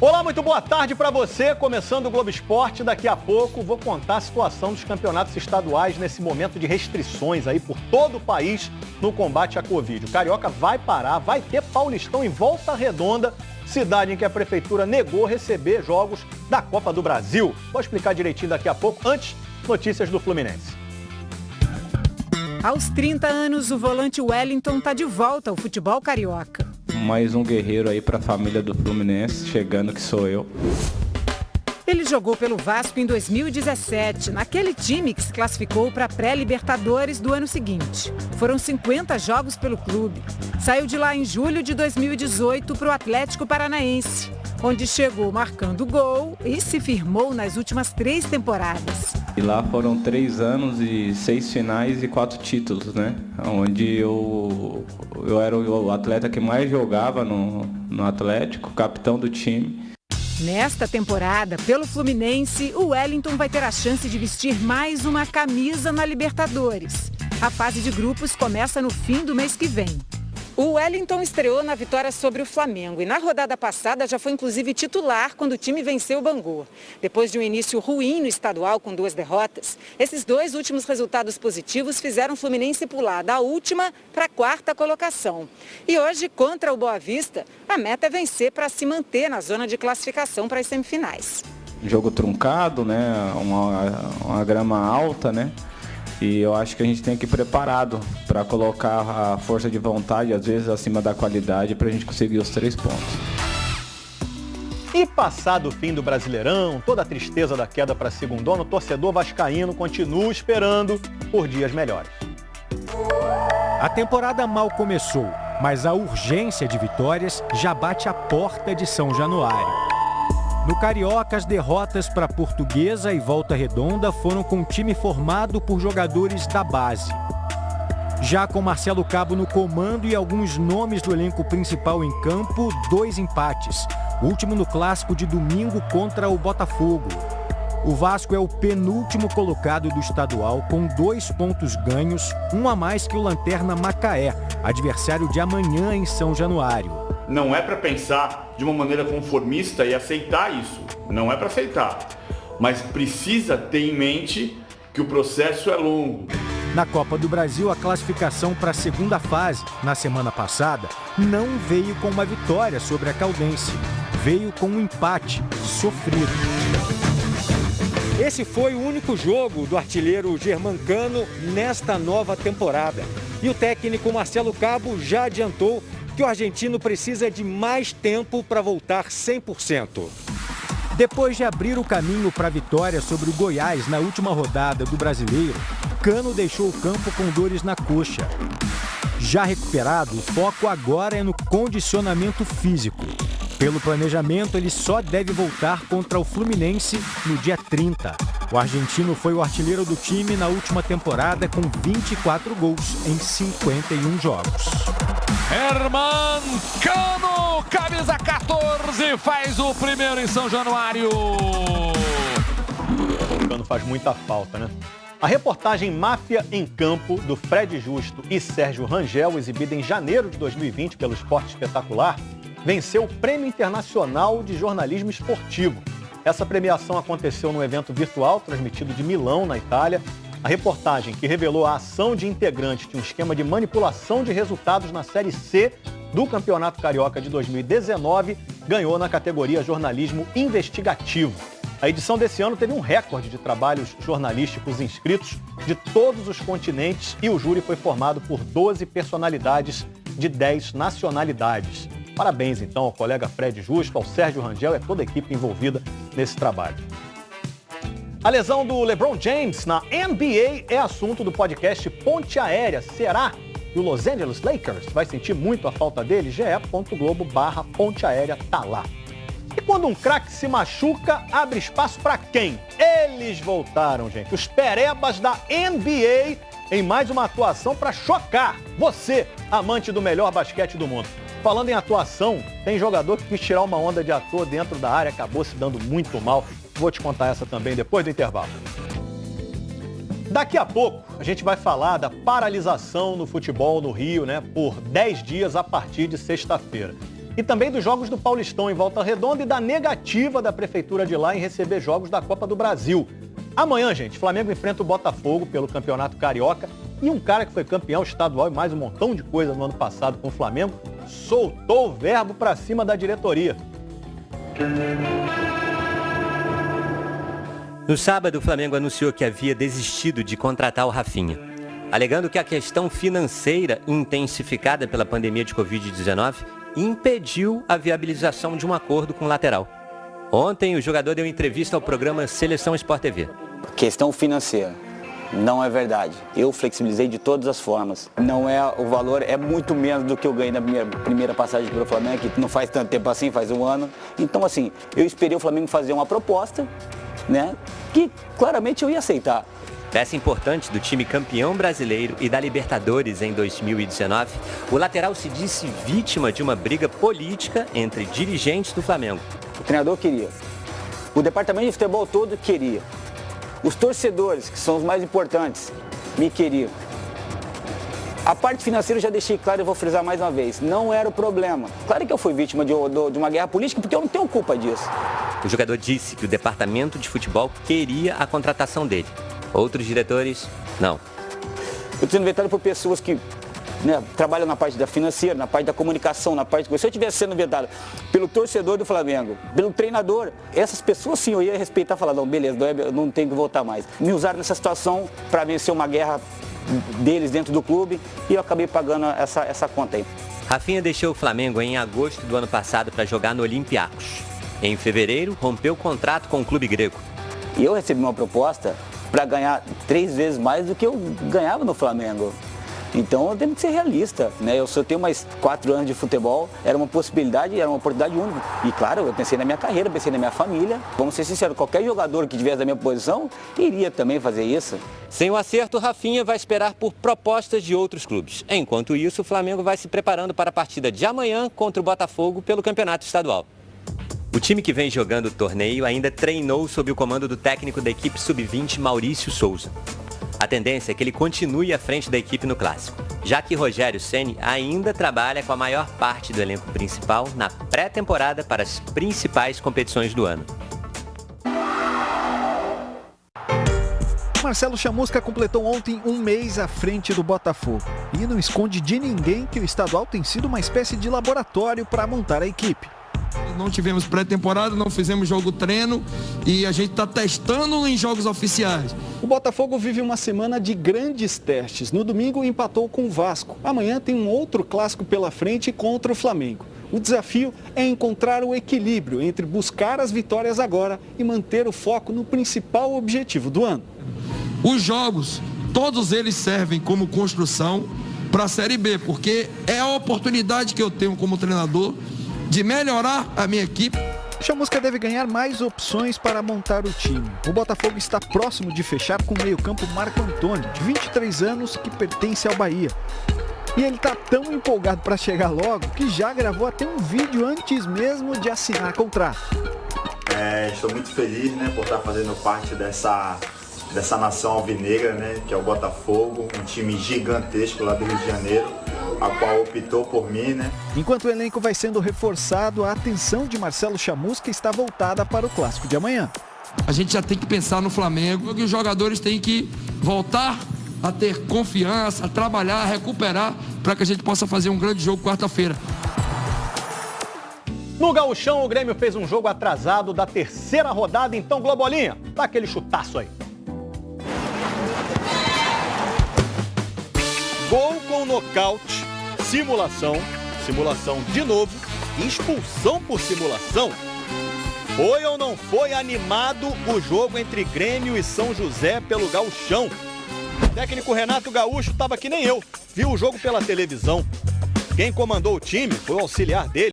Olá, muito boa tarde para você. Começando o Globo Esporte, daqui a pouco vou contar a situação dos campeonatos estaduais nesse momento de restrições aí por todo o país no combate à Covid. O Carioca vai parar, vai ter Paulistão em Volta Redonda, cidade em que a prefeitura negou receber jogos da Copa do Brasil. Vou explicar direitinho daqui a pouco. Antes, notícias do Fluminense. Aos 30 anos, o volante Wellington está de volta ao futebol carioca. Mais um guerreiro aí para a família do Fluminense, chegando que sou eu. Ele jogou pelo Vasco em 2017, naquele time que se classificou para a pré-Libertadores do ano seguinte. Foram 50 jogos pelo clube. Saiu de lá em julho de 2018 para o Atlético Paranaense, onde chegou marcando gol e se firmou nas últimas 3 temporadas. E lá foram 3 anos e 6 finais e 4 títulos, né? Onde eu era o atleta que mais jogava no Atlético, capitão do time. Nesta temporada, pelo Fluminense, o Wellington vai ter a chance de vestir mais uma camisa na Libertadores. A fase de grupos começa no fim do mês que vem. O Wellington estreou na vitória sobre o Flamengo e na rodada passada já foi inclusive titular quando o time venceu o Bangu. Depois de um início ruim no estadual com 2 derrotas, esses 2 últimos resultados positivos fizeram o Fluminense pular da última para a 4ª colocação. E hoje, contra o Boa Vista, a meta é vencer para se manter na zona de classificação para as semifinais. Jogo truncado, né? Uma grama alta, né? E eu acho que a gente tem que ir preparado para colocar a força de vontade, às vezes acima da qualidade, para a gente conseguir os 3 pontos. E passado o fim do Brasileirão, toda a tristeza da queda para a segundona, o torcedor vascaíno continua esperando por dias melhores. A temporada mal começou, mas a urgência de vitórias já bate a porta de São Januário. No Carioca, as derrotas para Portuguesa e Volta Redonda foram com um time formado por jogadores da base. Já com Marcelo Cabo no comando e alguns nomes do elenco principal em campo, 2 empates. O último no clássico de domingo contra o Botafogo. O Vasco é o penúltimo colocado do estadual com 2 pontos ganhos, um a mais que o Lanterna Macaé, adversário de amanhã em São Januário. Não é para pensar de uma maneira conformista e aceitar isso. Não é para aceitar. Mas precisa ter em mente que o processo é longo. Na Copa do Brasil, a classificação para a 2ª fase, na semana passada, não veio com uma vitória sobre a Caldense. Veio com um empate sofrido. Esse foi o único jogo do artilheiro Germancano nesta nova temporada. E o técnico Marcelo Cabo já adiantou que o argentino precisa de mais tempo para voltar 100%. Depois de abrir o caminho para a vitória sobre o Goiás na última rodada do Brasileiro, Cano deixou o campo com dores na coxa. Já recuperado, o foco agora é no condicionamento físico. Pelo planejamento, ele só deve voltar contra o Fluminense no dia 30. O argentino foi o artilheiro do time na última temporada com 24 gols em 51 jogos. Herman Cano, camisa 14, faz o primeiro em São Januário. O Cano faz muita falta, né? A reportagem Máfia em Campo, do Fred Justo e Sérgio Rangel, exibida em janeiro de 2020 pelo Esporte Espetacular, venceu o Prêmio Internacional de Jornalismo Esportivo. Essa premiação aconteceu num evento virtual transmitido de Milão, na Itália. A reportagem, que revelou a ação de integrantes de um esquema de manipulação de resultados na Série C do Campeonato Carioca de 2019, ganhou na categoria Jornalismo Investigativo. A edição desse ano teve um recorde de trabalhos jornalísticos inscritos de todos os continentes e o júri foi formado por 12 personalidades de 10 nacionalidades. Parabéns, então, ao colega Fred Justo, ao Sérgio Rangel e a toda a equipe envolvida nesse trabalho. A lesão do LeBron James na NBA é assunto do podcast Ponte Aérea. Será que o Los Angeles Lakers vai sentir muito a falta dele? ge.globo/Ponte Aérea tá lá. E quando um craque se machuca, abre espaço para quem? Eles voltaram, gente. Os perebas da NBA em mais uma atuação para chocar você, amante do melhor basquete do mundo. Falando em atuação, tem jogador que quis tirar uma onda de ator dentro da área, acabou se dando muito mal. Vou te contar essa também depois do intervalo. Daqui a pouco, a gente vai falar da paralisação no futebol no Rio, né, por 10 dias a partir de sexta-feira. E também dos jogos do Paulistão em Volta Redonda e da negativa da Prefeitura de lá em receber jogos da Copa do Brasil. Amanhã, gente, Flamengo enfrenta o Botafogo pelo Campeonato Carioca e um cara que foi campeão estadual e mais um montão de coisa no ano passado com o Flamengo soltou o verbo pra cima da diretoria. No sábado, o Flamengo anunciou que havia desistido de contratar o Rafinha, alegando que a questão financeira intensificada pela pandemia de Covid-19 impediu a viabilização de um acordo com o lateral. Ontem, o jogador deu entrevista ao programa Seleção Sport TV. Questão financeira. Não é verdade. Eu flexibilizei de todas as formas. Não é, o valor é muito menos do que eu ganhei na minha primeira passagem pelo Flamengo, que não faz tanto tempo assim, faz um ano. Então, assim, eu esperei o Flamengo fazer uma proposta, né, que claramente eu ia aceitar. Peça importante do time campeão brasileiro e da Libertadores em 2019, o lateral se disse vítima de uma briga política entre dirigentes do Flamengo. O treinador queria. O departamento de futebol todo queria. Os torcedores, que são os mais importantes, me queriam. A parte financeira eu já deixei claro e vou frisar mais uma vez. Não era o problema. Claro que eu fui vítima de uma guerra política porque eu não tenho culpa disso. O jogador disse que o departamento de futebol queria a contratação dele. Outros diretores, não. Eu estou sendo vetado por pessoas que, né, trabalham na parte da financeira, na parte da comunicação, na parte... Se eu estivesse sendo vetado pelo torcedor do Flamengo, pelo treinador, essas pessoas sim eu ia respeitar e falar, não, beleza, não tenho que voltar mais. Me usaram nessa situação para vencer uma guerra deles dentro do clube e eu acabei pagando essa conta aí. Rafinha deixou o Flamengo em agosto do ano passado para jogar no Olympiacos. Em fevereiro, rompeu o contrato com o clube grego. E eu recebi uma proposta para ganhar 3 vezes mais do que eu ganhava no Flamengo. Então eu tenho que ser realista, né? Eu só tenho mais 4 anos de futebol, era uma possibilidade, era uma oportunidade única. E claro, eu pensei na minha carreira, pensei na minha família. Vamos ser sinceros, qualquer jogador que tivesse na minha posição iria também fazer isso. Sem o acerto, Rafinha vai esperar por propostas de outros clubes. Enquanto isso, o Flamengo vai se preparando para a partida de amanhã contra o Botafogo pelo Campeonato Estadual. O time que vem jogando o torneio ainda treinou sob o comando do técnico da equipe sub-20, Maurício Souza. A tendência é que ele continue à frente da equipe no Clássico, já que Rogério Ceni ainda trabalha com a maior parte do elenco principal na pré-temporada para as principais competições do ano. Marcelo Chamusca completou ontem 1 mês à frente do Botafogo. E não esconde de ninguém que o estadual tem sido uma espécie de laboratório para montar a equipe. Não tivemos pré-temporada, não fizemos jogo-treino e a gente está testando em jogos oficiais. O Botafogo vive uma semana de grandes testes. No domingo empatou com o Vasco. Amanhã tem um outro clássico pela frente contra o Flamengo. O desafio é encontrar o equilíbrio entre buscar as vitórias agora e manter o foco no principal objetivo do ano. Os jogos, todos eles servem como construção para a Série B, porque é a oportunidade que eu tenho como treinador de melhorar a minha equipe. Chamusca deve ganhar mais opções para montar o time. O Botafogo está próximo de fechar com o meio-campo Marco Antônio, de 23 anos, que pertence ao Bahia. E ele está tão empolgado para chegar logo que já gravou até um vídeo antes mesmo de assinar contrato. Estou muito feliz, né, por estar fazendo parte dessa nação alvinegra, né, que é o Botafogo, um time gigantesco lá do Rio de Janeiro, a qual optou por mim, né? Enquanto o elenco vai sendo reforçado, a atenção de Marcelo Chamusca está voltada para o clássico de amanhã. A gente já tem que pensar no Flamengo, que os jogadores têm que voltar a ter confiança, a trabalhar, a recuperar, para que a gente possa fazer um grande jogo quarta-feira. No Gauchão, o Grêmio fez um jogo atrasado da 3ª rodada, então Globolinha, dá aquele chutaço aí. Gol com nocaute, simulação de novo, expulsão por simulação. Foi ou não foi animado o jogo entre Grêmio e São José pelo Gauchão? O técnico Renato Gaúcho estava que nem eu, viu o jogo pela televisão. Quem comandou o time foi o auxiliar dele.